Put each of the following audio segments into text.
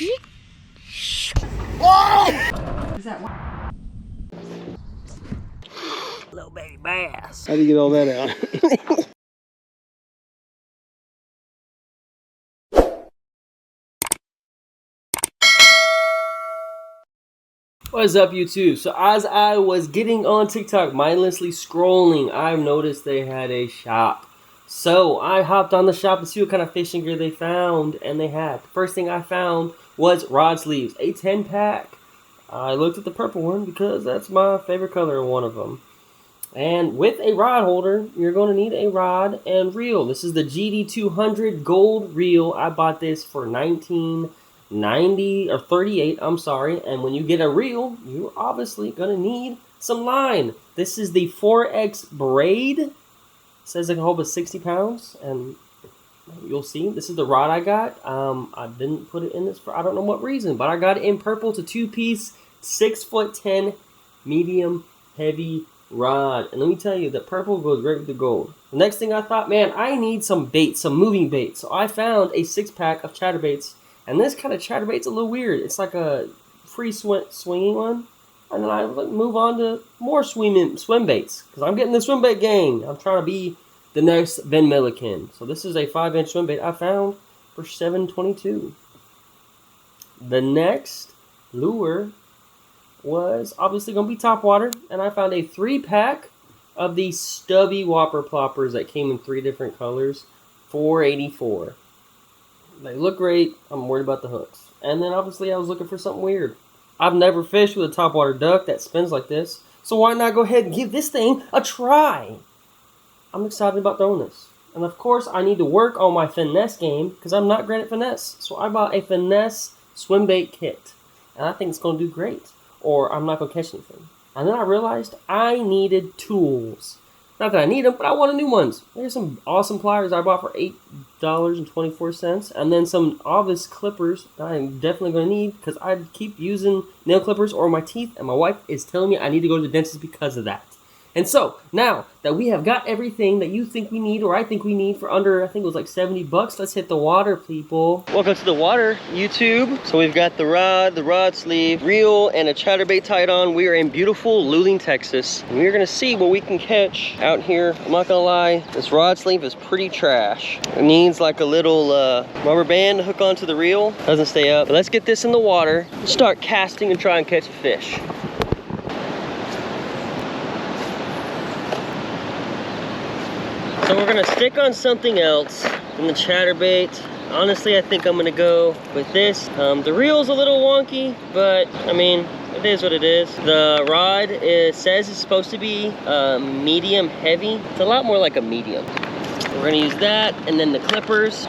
Oh! Is that one? Little baby bass. How do you get all that out? What's up, YouTube? So as I was getting on TikTok, mindlessly scrolling, I noticed they had a shop. So I hopped on the shop to see what kind of fishing gear they found, and they had. The first thing I found was rod sleeves, a 10-pack. I looked at the purple one because that's my favorite color, one of them. And with a rod holder, you're going to need a rod and reel. This is the GD200 gold reel. I bought this for $19.90 or $38, I'm sorry. And when you get a reel, you're obviously going to need some line. This is the 4X braid. It says it can hold up 60 pounds, and you'll see. This is the rod I got. I didn't put it in this for I don't know what reason, but I got it in purple. It's a 2-piece, 6'10", medium heavy rod. And let me tell you, the purple goes great with the gold. The next thing I thought, man, I need some bait, some moving bait. So I found a 6-pack of chatterbaits, and this kind of chatterbait's a little weird. It's like a free swinging one. And then I move on to more swim baits, because I'm getting the swim bait gang. I'm trying to be the next Ben Milliken. So this is a 5-inch swim bait I found for $7.22. The next lure was obviously going to be topwater, and I found a 3-pack of these stubby whopper ploppers that came in 3 different colors, $4.84. They look great. I'm worried about the hooks. And then obviously I was looking for something weird. I've never fished with a topwater duck that spins like this, so why not go ahead and give this thing a try? I'm excited about throwing this. And of course I need to work on my finesse game, because I'm not great at finesse. So I bought a finesse swim bait kit, and I think it's going to do great, or I'm not going to catch anything. And then I realized I needed tools. Not that I need them, but I wanted new ones. There's some awesome pliers I bought for $8.24, and then some Ovis clippers that I'm definitely going to need, because I keep using nail clippers or my teeth, and my wife is telling me I need to go to the dentist because of that. And so, now that we have got everything that you think we need, or I think we need, for under, I think it was like $70, let's hit the water, people. Welcome to the water, YouTube. So we've got the rod sleeve, reel, and a chatterbait tied on. We are in beautiful Luling, Texas. And we're gonna see what we can catch out here. I'm not gonna lie, this rod sleeve is pretty trash. It needs like a little rubber band to hook onto the reel. Doesn't stay up. But let's get this in the water, start casting and try and catch a fish. So we're gonna stick on something else than the chatterbait. Honestly, I think I'm gonna go with this. The reel's a little wonky, but I mean, it is what it is. The rod says it's supposed to be medium heavy. It's a lot more like a medium. We're gonna use that, and then the clippers.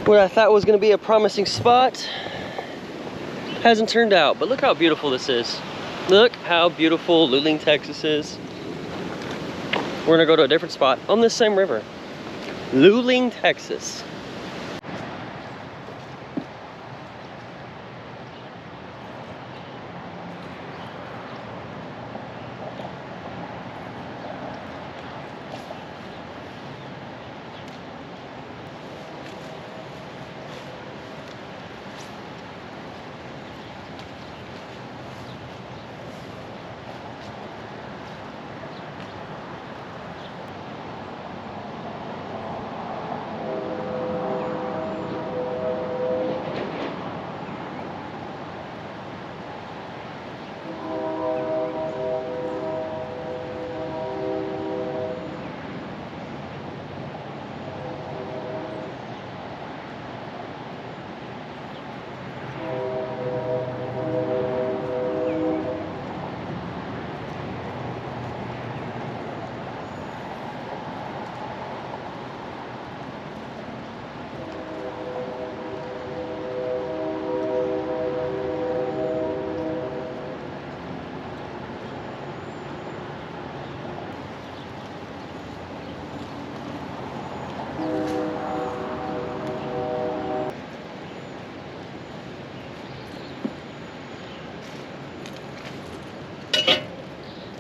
What I thought was going to be a promising spot hasn't turned out, but look how beautiful this is. Look how beautiful Luling, Texas is. We're going to go to a different spot on this same river. Luling, Texas.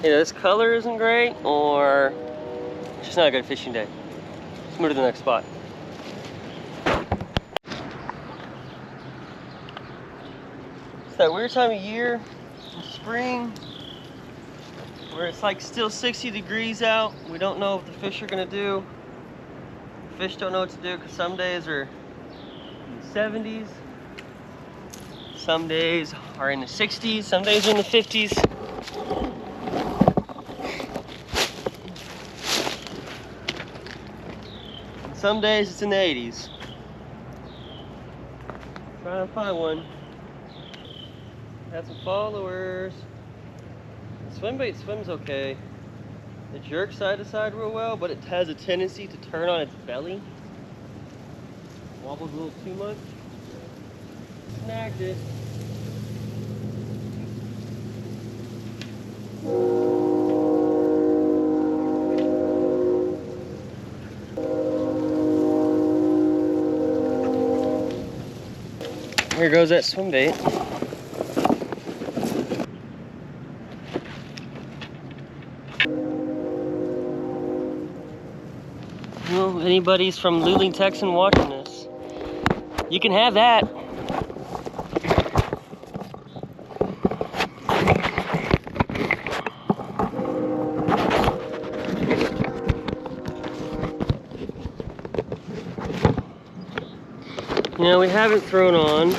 Either this color isn't great or it's just not a good fishing day. Let's move to the next spot. It's that weird time of year, in spring, where it's like still 60 degrees out. We don't know what the fish are gonna do. Fish don't know what to do because some days are in the 70s. Some days are in the 60s, some days are in the 50s. Some days it's in the 80s. Trying to find one. Had some followers. The swim bait swims okay. It jerks side to side real well, but it has a tendency to turn on its belly. Wobbles a little too much. Snagged it. Here goes that swim bait. Well, anybody's from Luling, Texas watching this, you can have that. You know, we haven't thrown on.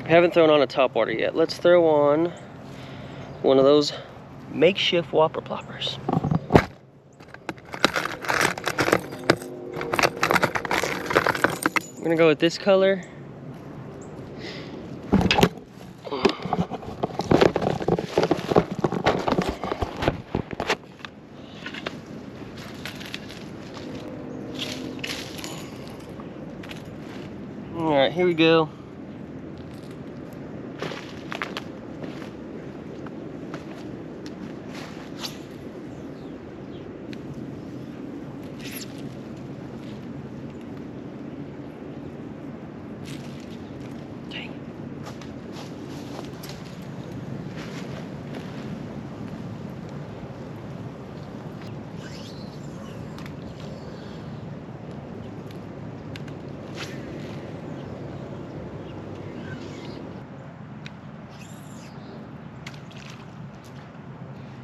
Haven't thrown on a topwater yet. Let's throw on one of those makeshift whopper ploppers. I'm gonna go with this color. All right, here we go.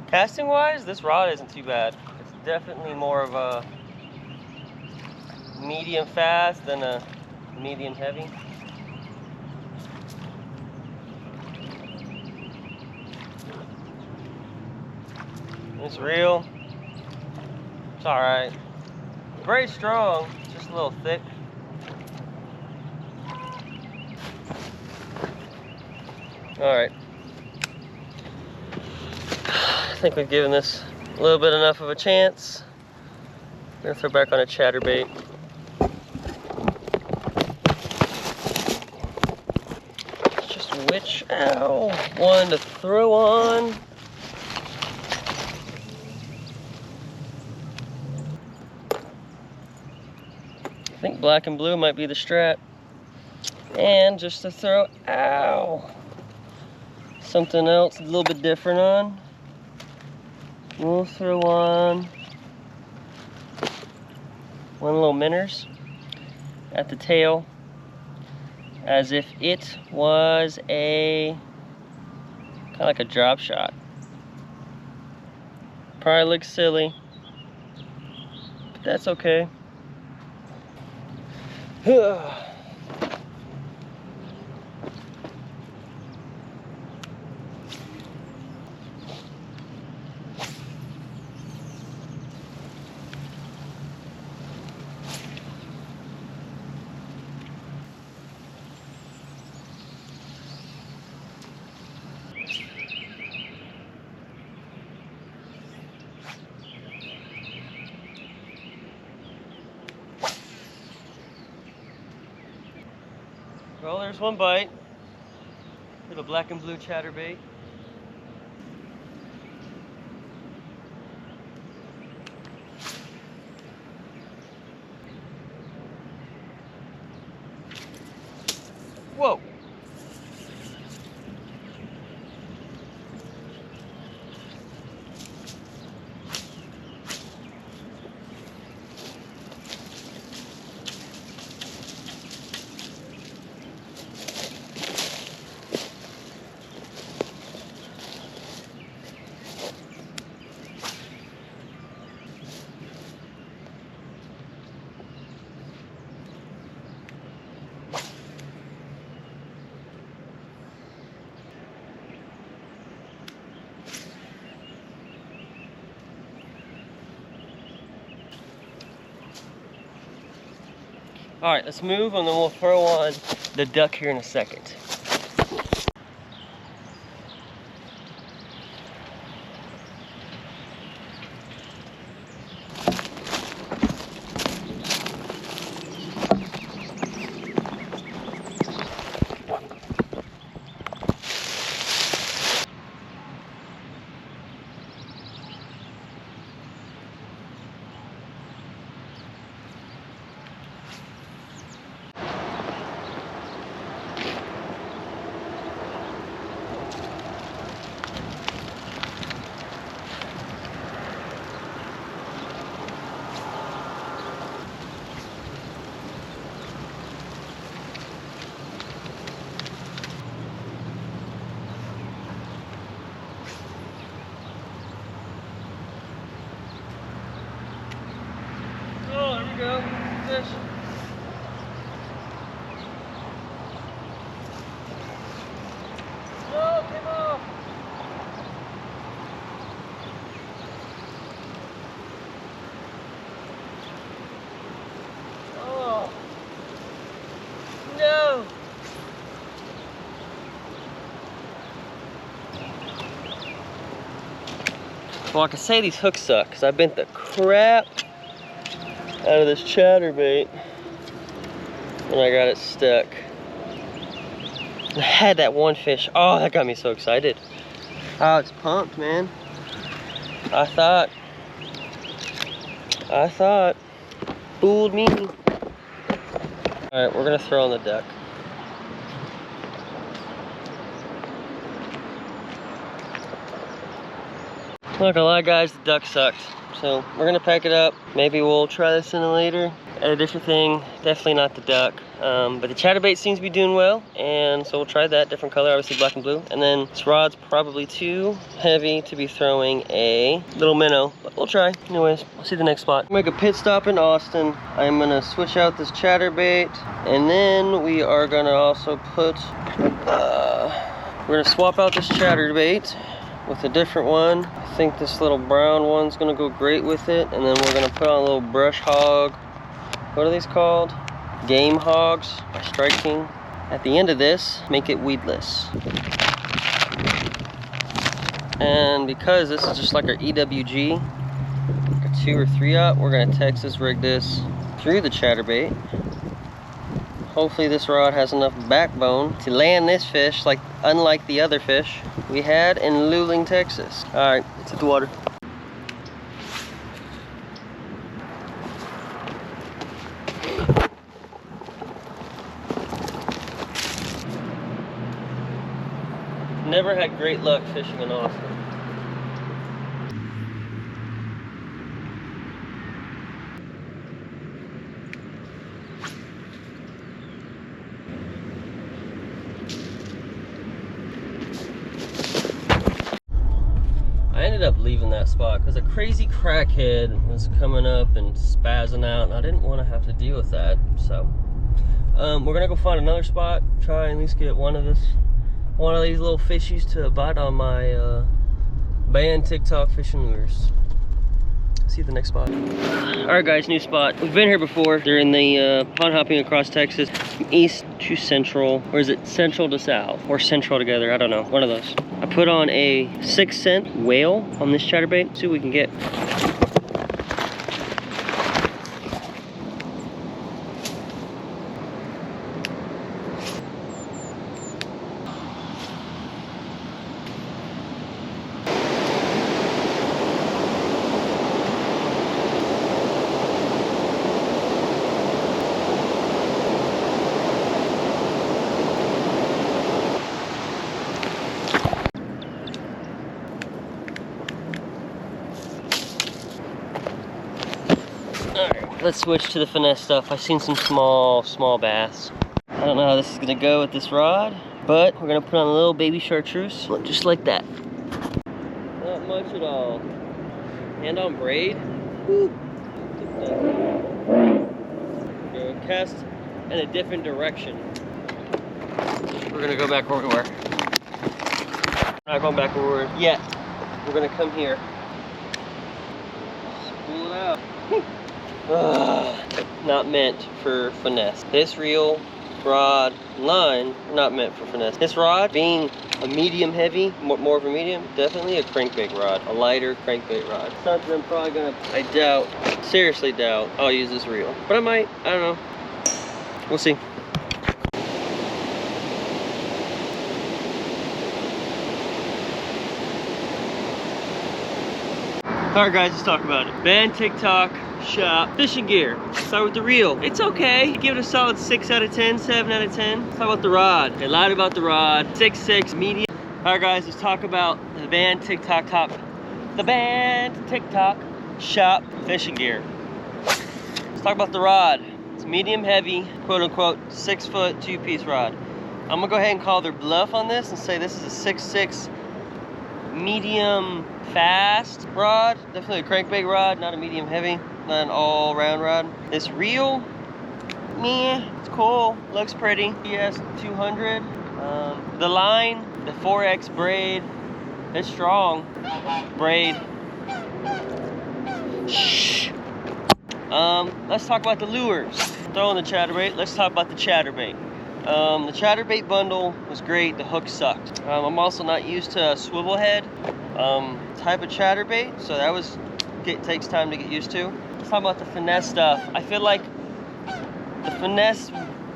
Casting wise, this rod isn't too bad. It's definitely more of a medium fast than a medium heavy. It's real. It's alright. Very strong, just a little thick. Alright. I think we've given this a little bit enough of a chance. I'm gonna throw back on a chatterbait. Just which one to throw on. I think black and blue might be the strat. And just to throw, something else a little bit different on. We'll throw on one little minnows at the tail, as if it was a kind of like a drop shot. Probably looks silly, but that's okay. Well, there's one bite for the black and blue chatterbait. Whoa. All right, let's move and then we'll throw on the duck here in a second. Oh, there we go. Fish. Oh, came off. Oh. No. Well, I can say these hooks suck because I bent the crap out of this chatterbait and I got it stuck. I had that one fish. Oh, that got me so excited. Oh, it's pumped, man. I thought. Fooled me. All right, we're gonna throw on the duck. Not gonna lie, guys, the duck sucked. So we're gonna pack it up. Maybe we'll try this in later at a different thing. Definitely not the duck. But the chatterbait seems to be doing well, and so we'll try that different color, obviously black and blue. And then this rod's probably too heavy to be throwing a little minnow, but we'll try. Anyways, I'll see the next spot. Make a pit stop in Austin. I'm gonna switch out this chatterbait, and then we are gonna also put, we're gonna swap out this chatterbait with a different one. I think this little brown one's gonna go great with it, and then we're gonna put on a little brush hog. What are these called? Game hogs by Strike King. At the end of this, make it weedless. And because this is just like our EWG, a 2 or 3-aught, we're gonna Texas rig this through the chatterbait. Hopefully this rod has enough backbone to land this fish, like unlike the other fish we had in Luling, Texas. All right, let's hit the water. Never had great luck fishing in Austin. I ended up leaving that spot because a crazy crackhead was coming up and spazzing out, and I didn't want to have to deal with that. So we're gonna go find another spot, try and at least get one of these little fishies to bite on my banned TikTok fishing lures. See you at the next spot. All right, guys, new spot. We've been here before. They're in the pond hopping across Texas, from east to central, or is it central to south, or central together? I don't know, one of those. I put on a 6-cent whale on this chatterbait. See what we can get. let's switch to the finesse stuff. I've seen some small bass. I don't know how this is gonna go with this rod, but we're gonna put on a little baby chartreuse, just like that. Not much at all. Hand on braid. Woo. Go cast in a different direction. We're gonna go back where we were. Not going back where we were yet. We're gonna come here. Spool it out. Not meant for finesse. This reel, rod, line, not meant for finesse. This rod, being a medium heavy, more of a medium, definitely a crankbait rod, a lighter crankbait rod. Something I'm probably gonna, I doubt, seriously doubt, I'll use this reel. But I might, I don't know. We'll see. Alright guys, let's talk about it. Band, TikTok, shop, fishing gear. Start with the reel. It's okay. Give it a solid 6 out of 10, 7 out of 10. Let's talk about the rod. They lied about the rod. 6.6 medium. Alright guys, let's talk about the Band, TikTok, the Band, TikTok, shop, fishing gear. Let's talk about the rod. It's medium heavy, quote unquote, 6 foot, 2-piece rod. I'm gonna go ahead and call their bluff on this and say this is a 6.6 medium fast rod. Definitely a crankbait rod, not a medium heavy, not an all-round rod. This reel, meh, it's cool, looks pretty. ES 200. The line, the 4X braid, it's strong. Braid. Shh. Let's talk about the lures. Throwing the chatterbait. Let's talk about the chatterbait. The chatterbait bundle was great. The hook sucked. I'm also not used to a swivel head type of chatterbait, so that takes time to get used to. Let's talk about the finesse stuff. I feel like the finesse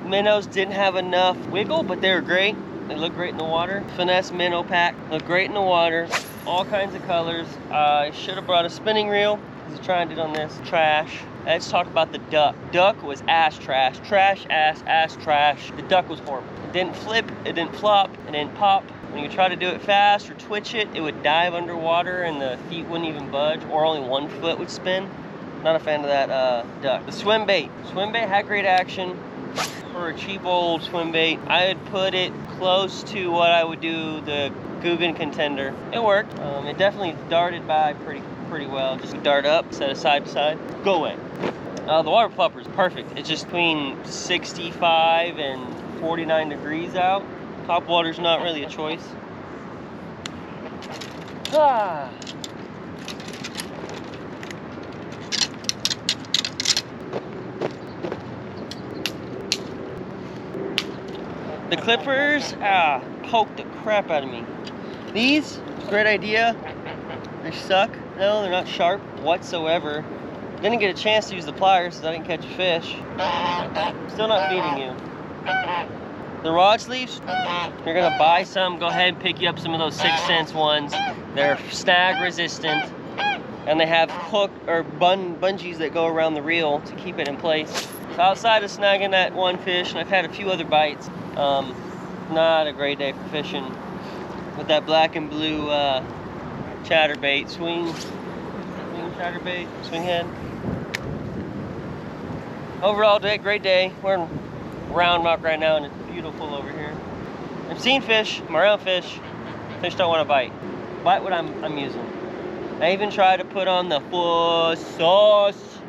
minnows didn't have enough wiggle, but they were great. They look great in the water. Finesse minnow pack look great in the water. All kinds of colors. I should have brought a spinning reel. Let's try and do it on this. Trash. Let's talk about the duck. Duck was ass trash. Trash, ass trash. The duck was horrible. It didn't flip, it didn't flop, it didn't pop. When you try to do it fast or twitch it, it would dive underwater and the feet wouldn't even budge, or only one foot would spin. Not a fan of that duck. The swim bait. Swim bait had great action. For a cheap old swim bait, I would put it close to what I would do the Guggen Contender. It worked. It definitely darted by pretty well. Just dart up, set it side to side, go away. The water flopper is perfect. It's just between 65 and 49 degrees out. Top water's not really a choice. The clippers, poked the crap out of me. These, great idea. They suck. No, they're not sharp whatsoever. Didn't get a chance to use the pliers because I didn't catch a fish. Still not feeding you. The rod sleeves, you're gonna buy some, go ahead and pick you up some of those 6 cents ones. They're snag resistant, and they have hook or bungees that go around the reel to keep it in place. So outside of snagging that one fish, and I've had a few other bites, not a great day for fishing with that black and blue chatterbait, swing chatterbait, swing head. Overall day, great day. We're in Round Rock right now and it's beautiful over here. I've seen fish, I'm around fish. Fish don't want to bite. Bite what I'm using. I even tried to put on the full sauce,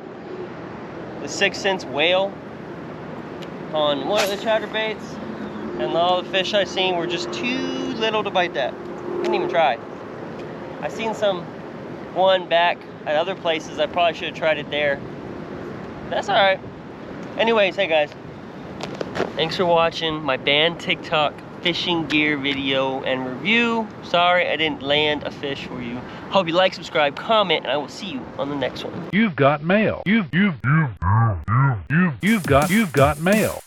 the 6 cents whale on one of the chatterbaits, and all the fish I seen were just too little to bite that. Didn't even try. I seen one back at other places. I probably should have tried it there. That's all right. Anyways, hey guys, thanks for watching my Band TikTok fishing gear video and review. Sorry I didn't land a fish for you. Hope you like, subscribe, comment, and I will see you on the next one. You've got mail. You've got mail.